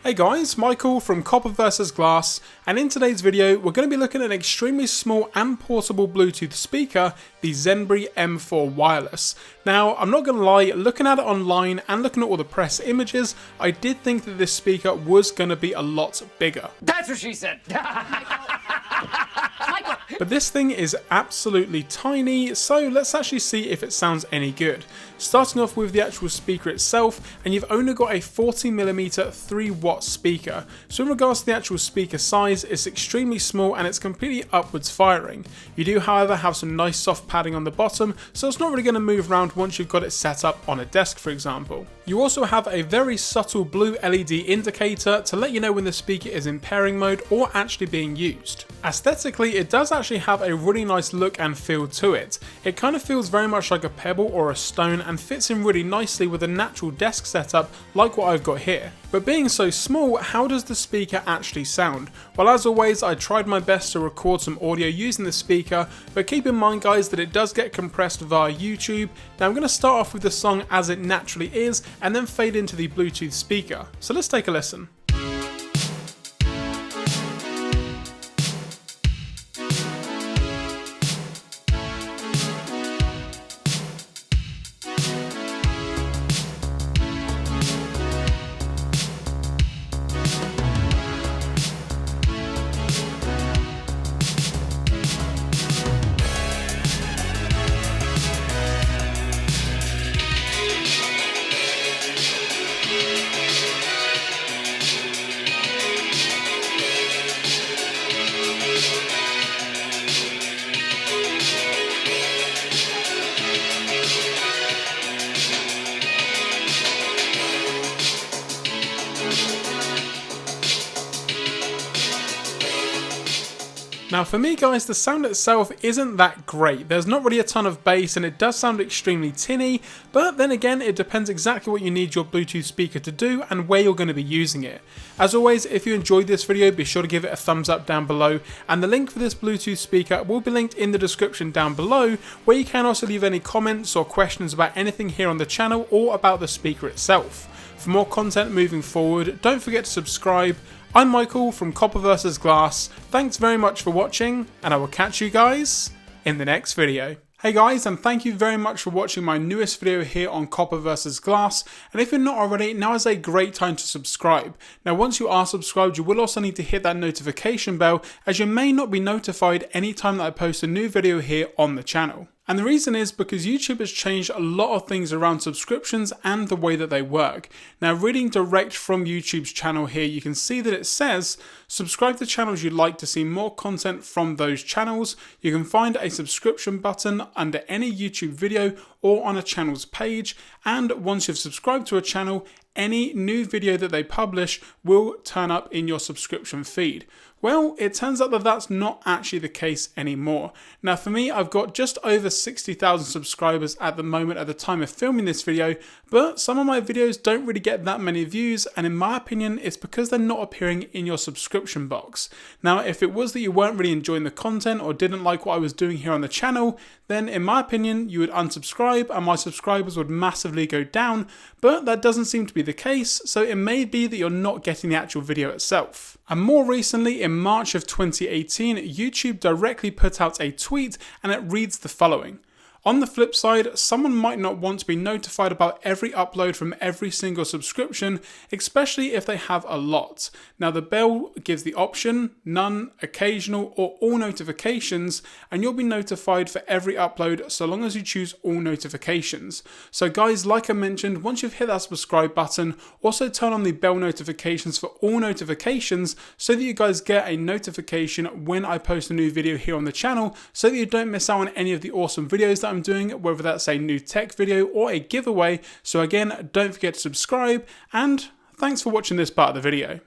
Hey guys, Michael from Copper vs Glass, and in today's video we're going to be looking at an extremely small and portable Bluetooth speaker, the ZENBRE M4 Wireless. Now, I'm not going to lie, looking at it online and looking at all the press images, I did think that this speaker was going to be a lot bigger. That's what she said! But this thing is absolutely tiny, so let's actually see if it sounds any good. Starting off with the actual speaker itself, and you've only got a 40mm 3-watt speaker. So in regards to the actual speaker size, it's extremely small and it's completely upwards firing. You do however have some nice soft padding on the bottom, so it's not really going to move around once you've got it set up on a desk, for example. You also have a very subtle blue LED indicator to let you know when the speaker is in pairing mode or actually being used. Aesthetically, it does actually have a really nice look and feel to it. It kind of feels very much like a pebble or a stone and fits in really nicely with a natural desk setup like what I've got here. But being so small, how does the speaker actually sound? Well, as always, I tried my best to record some audio using the speaker, but keep in mind guys that it does get compressed via YouTube. Now I'm going to start off with the song as it naturally is and then fade into the Bluetooth speaker. So let's take a listen. Now for me guys, the sound itself isn't that great. There's not really a ton of bass and it does sound extremely tinny, but then again it depends exactly what you need your Bluetooth speaker to do and where you're going to be using it. As always, if you enjoyed this video, be sure to give it a thumbs up down below, and the link for this Bluetooth speaker will be linked in the description down below, where you can also leave any comments or questions about anything here on the channel or about the speaker itself. For more content moving forward, don't forget to subscribe. I'm Michael from Copper vs Glass, thanks very much for watching, and I will catch you guys in the next video. Hey guys, and thank you very much for watching my newest video here on Copper vs Glass, and if you're not already, now is a great time to subscribe. Now once you are subscribed, you will also need to hit that notification bell, as you may not be notified anytime that I post a new video here on the channel. And the reason is because YouTube has changed a lot of things around subscriptions and the way that they work. Now reading direct from YouTube's channel here, you can see that it says, subscribe to channels you'd like to see more content from those channels. You can find a subscription button under any YouTube video or on a channel's page. And once you've subscribed to a channel, any new video that they publish will turn up in your subscription feed. Well, it turns out that that's not actually the case anymore. Now for me, I've got just over 60,000 subscribers at the moment at the time of filming this video, but some of my videos don't really get that many views, and in my opinion, it's because they're not appearing in your subscription box. Now, if it was that you weren't really enjoying the content or didn't like what I was doing here on the channel, then in my opinion, you would unsubscribe and my subscribers would massively go down, but that doesn't seem to be the case, so it may be that you're not getting the actual video itself. And more recently, in March of 2018, YouTube directly put out a tweet and it reads the following. On the flip side, someone might not want to be notified about every upload from every single subscription, especially if they have a lot. Now the bell gives the option, none, occasional, or all notifications, and you'll be notified for every upload so long as you choose all notifications. So guys, like I mentioned, once you've hit that subscribe button, also turn on the bell notifications for all notifications so that you guys get a notification when I post a new video here on the channel, so that you don't miss out on any of the awesome videos that I'm doing, whether that's a new tech video or a giveaway. So again, don't forget to subscribe, and thanks for watching this part of the video.